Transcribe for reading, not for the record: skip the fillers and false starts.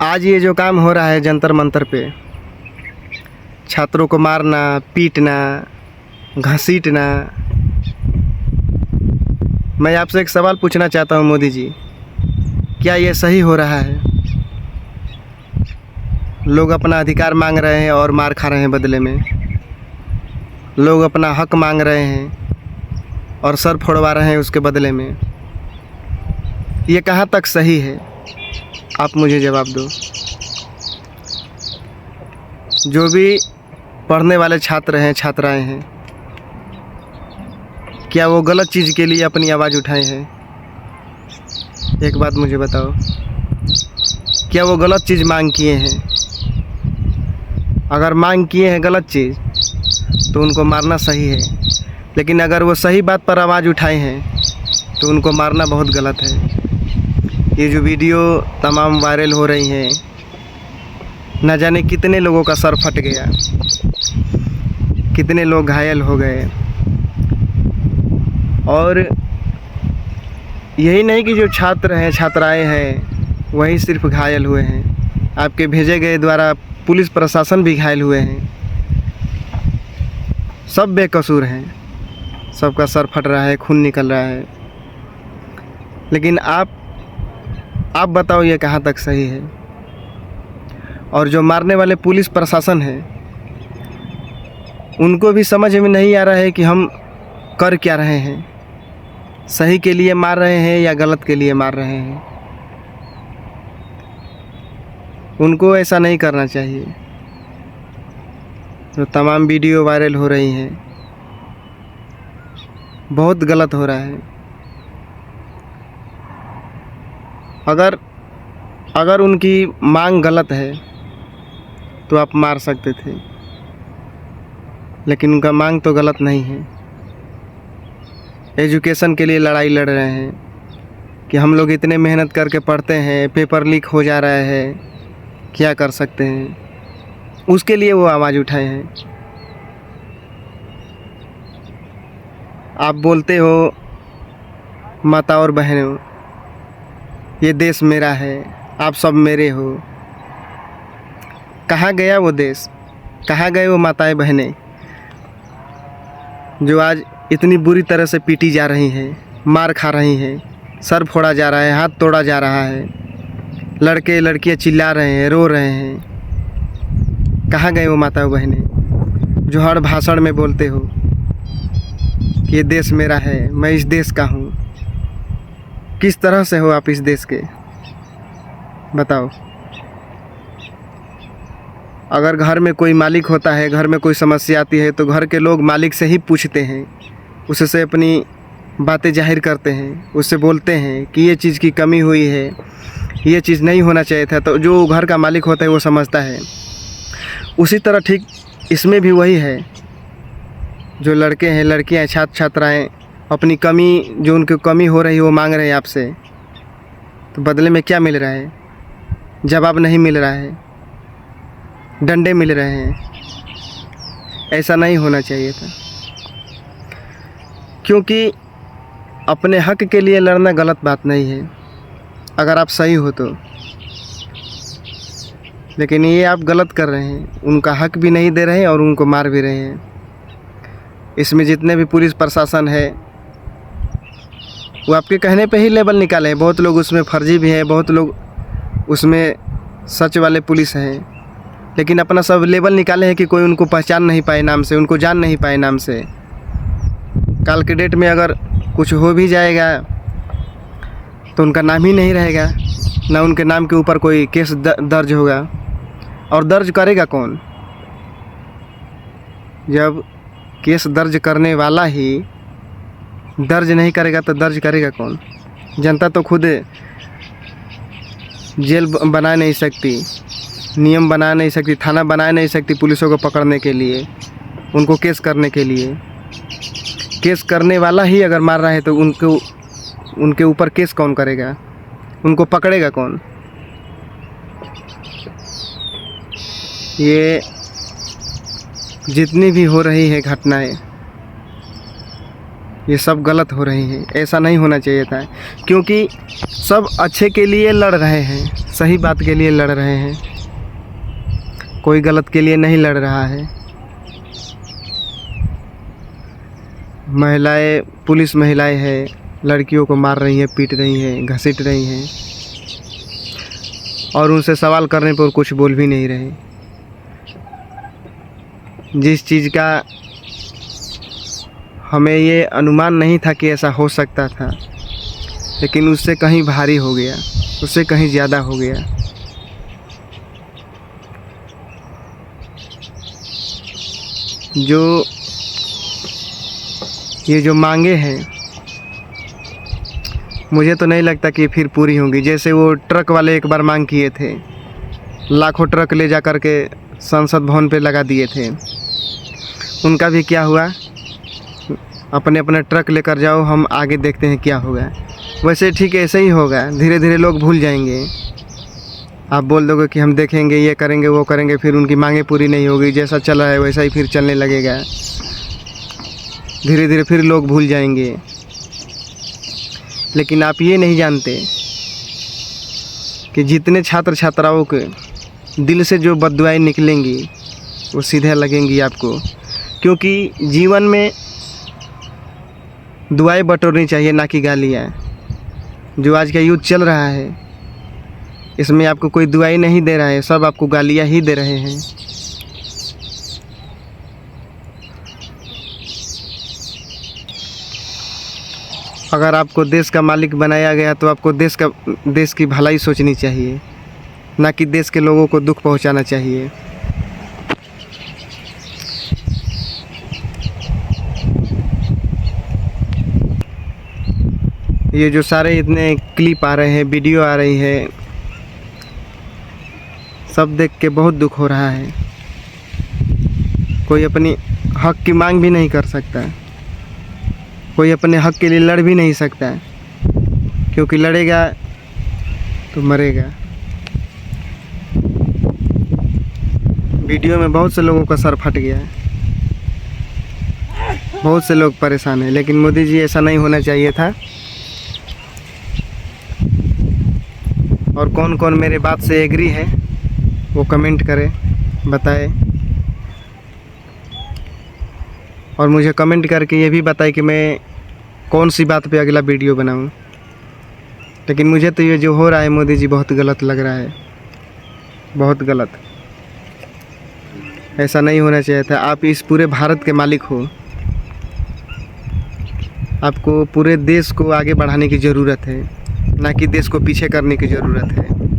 आज ये जो काम हो रहा है जंतर मंतर पे, छात्रों को मारना, पीटना, घसीटना, मैं आपसे एक सवाल पूछना चाहता हूँ मोदी जी, क्या ये सही हो रहा है? लोग अपना अधिकार मांग रहे हैं और मार खा रहे हैं बदले में। लोग अपना हक मांग रहे हैं और सर फोड़वा रहे हैं उसके बदले में। ये कहाँ तक सही है? आप मुझे जवाब दो। जो भी पढ़ने वाले छात्र हैं, छात्राएं हैं, क्या वो गलत चीज़ के लिए अपनी आवाज़ उठाए हैं? एक बात मुझे बताओ, क्या वो गलत चीज़ मांग किए हैं? अगर मांग किए हैं गलत चीज़ तो उनको मारना सही है, लेकिन अगर वो सही बात पर आवाज़ उठाए हैं तो उनको मारना बहुत गलत है। ये जो वीडियो तमाम वायरल हो रही हैं, न जाने कितने लोगों का सर फट गया, कितने लोग घायल हो गए। और यही नहीं कि जो छात्र हैं, छात्राएं हैं, वही सिर्फ घायल हुए हैं, आपके भेजे गए द्वारा पुलिस प्रशासन भी घायल हुए हैं। सब बेकसूर हैं, सबका सर फट रहा है, खून निकल रहा है। लेकिन आप बताओ ये कहाँ तक सही है? और जो मारने वाले पुलिस प्रशासन है, उनको भी समझ में नहीं आ रहा है कि हम कर क्या रहे हैं, सही के लिए मार रहे हैं या गलत के लिए मार रहे हैं। उनको ऐसा नहीं करना चाहिए। जो तमाम वीडियो वायरल हो रही हैं, बहुत गलत हो रहा है। अगर उनकी मांग गलत है तो आप मार सकते थे, लेकिन उनका मांग तो गलत नहीं है। एजुकेशन के लिए लड़ाई लड़ रहे हैं कि हम लोग इतने मेहनत करके पढ़ते हैं, पेपर लीक हो जा रहा है, क्या कर सकते हैं, उसके लिए वो आवाज़ उठाए हैं। आप बोलते हो माता और बहनों, ये देश मेरा है, आप सब मेरे हो। कहाँ गया वो देश? कहाँ गए वो माताएं बहनें जो आज इतनी बुरी तरह से पीटी जा रही हैं, मार खा रही हैं, सर फोड़ा जा रहा है, हाथ तोड़ा जा रहा है, लड़के लड़कियां चिल्ला रहे हैं, रो रहे हैं। कहाँ गए वो माताएं बहनें जो हर भाषण में बोलते हो कि ये देश मेरा है, मैं इस देश का हूँ? किस तरह से हो आप इस देश के? बताओ। अगर घर में कोई मालिक होता है, घर में कोई समस्या आती है, तो घर के लोग मालिक से ही पूछते हैं, उससे अपनी बातें जाहिर करते हैं, उससे बोलते हैं कि ये चीज़ की कमी हुई है, ये चीज़ नहीं होना चाहिए था। तो जो घर का मालिक होता है वो समझता है। उसी तरह ठीक इसमें भी वही है। जो लड़के हैं, लड़कियां, छात्र छात्राएँ अपनी कमी, जो उनको कमी हो रही है वो मांग रहे हैं आपसे, तो बदले में क्या मिल रहा है? जवाब नहीं मिल रहा है, डंडे मिल रहे हैं। ऐसा नहीं होना चाहिए था, क्योंकि अपने हक के लिए लड़ना गलत बात नहीं है अगर आप सही हो तो। लेकिन ये आप गलत कर रहे हैं, उनका हक भी नहीं दे रहे हैं और उनको मार भी रहे हैं। इसमें जितने भी पुलिस प्रशासन है वो आपके कहने पे ही लेबल निकाले हैं। बहुत लोग उसमें फर्जी भी हैं, बहुत लोग उसमें सच वाले पुलिस हैं, लेकिन अपना सब लेबल निकाले हैं कि कोई उनको पहचान नहीं पाए नाम से, उनको जान नहीं पाए नाम से। कल के डेट में अगर कुछ हो भी जाएगा तो उनका नाम ही नहीं रहेगा, ना उनके नाम के ऊपर कोई केस दर्ज होगा। और दर्ज करेगा कौन? जब केस दर्ज करने वाला ही दर्ज नहीं करेगा तो दर्ज करेगा कौन? जनता तो खुद जेल बना नहीं सकती, नियम बना नहीं सकती, थाना बना नहीं सकती पुलिसों को पकड़ने के लिए, उनको केस करने के लिए। केस करने वाला ही अगर मार रहा है तो उनके ऊपर केस कौन करेगा? उनको पकड़ेगा कौन? ये जितनी भी हो रही है घटनाएं, ये सब गलत हो रही हैं। ऐसा नहीं होना चाहिए था, क्योंकि सब अच्छे के लिए लड़ रहे हैं, सही बात के लिए लड़ रहे हैं, कोई गलत के लिए नहीं लड़ रहा है। महिलाएं, पुलिस महिलाएं हैं, लड़कियों को मार रही हैं, पीट रही हैं, घसीट रही हैं और उनसे सवाल करने पर कुछ बोल भी नहीं रहे। जिस चीज़ का हमें ये अनुमान नहीं था कि ऐसा हो सकता था, लेकिन उससे कहीं भारी हो गया, उससे कहीं ज़्यादा हो गया। ये जो मांगे हैं, मुझे तो नहीं लगता कि फिर पूरी होंगी। जैसे वो ट्रक वाले एक बार मांग किए थे, लाखों ट्रक ले जा कर के संसद भवन पे लगा दिए थे, उनका भी क्या हुआ? अपने अपने ट्रक लेकर जाओ, हम आगे देखते हैं क्या होगा। वैसे ठीक है, ऐसे ही होगा, धीरे धीरे लोग भूल जाएंगे। आप बोल दोगे कि हम देखेंगे, ये करेंगे, वो करेंगे, फिर उनकी मांगे पूरी नहीं होगी। जैसा चल रहा है वैसा ही फिर चलने लगेगा, धीरे धीरे फिर लोग भूल जाएंगे। लेकिन आप ये नहीं जानते कि जितने छात्र छात्राओं के दिल से जो बद्दुआएं निकलेंगी वो सीधे लगेंगी आपको। क्योंकि जीवन में दुआएं बटोरनी चाहिए, ना कि गालियाँ। जो आज का युद्ध चल रहा है, इसमें आपको कोई दुआएं नहीं दे रहा है, सब आपको गालियाँ ही दे रहे हैं। अगर आपको देश का मालिक बनाया गया तो आपको देश की भलाई सोचनी चाहिए, ना कि देश के लोगों को दुख पहुंचाना चाहिए। ये जो सारे इतने क्लिप आ रहे हैं, वीडियो आ रही है, सब देख के बहुत दुख हो रहा है। कोई अपनी हक की मांग भी नहीं कर सकता, कोई अपने हक के लिए लड़ भी नहीं सकता, क्योंकि लड़ेगा तो मरेगा। वीडियो में बहुत से लोगों का सर फट गया है, बहुत से लोग परेशान हैं। लेकिन मोदी जी, ऐसा नहीं होना चाहिए था। और कौन कौन मेरे बात से एग्री है वो कमेंट करे, बताए। और मुझे कमेंट करके ये भी बताए कि मैं कौन सी बात पे अगला वीडियो बनाऊं। लेकिन मुझे तो ये जो हो रहा है मोदी जी, बहुत गलत लग रहा है, बहुत गलत। ऐसा नहीं होना चाहिए था। आप इस पूरे भारत के मालिक हो, आपको पूरे देश को आगे बढ़ाने की ज़रूरत है, ना कि देश को पीछे करने की ज़रूरत है।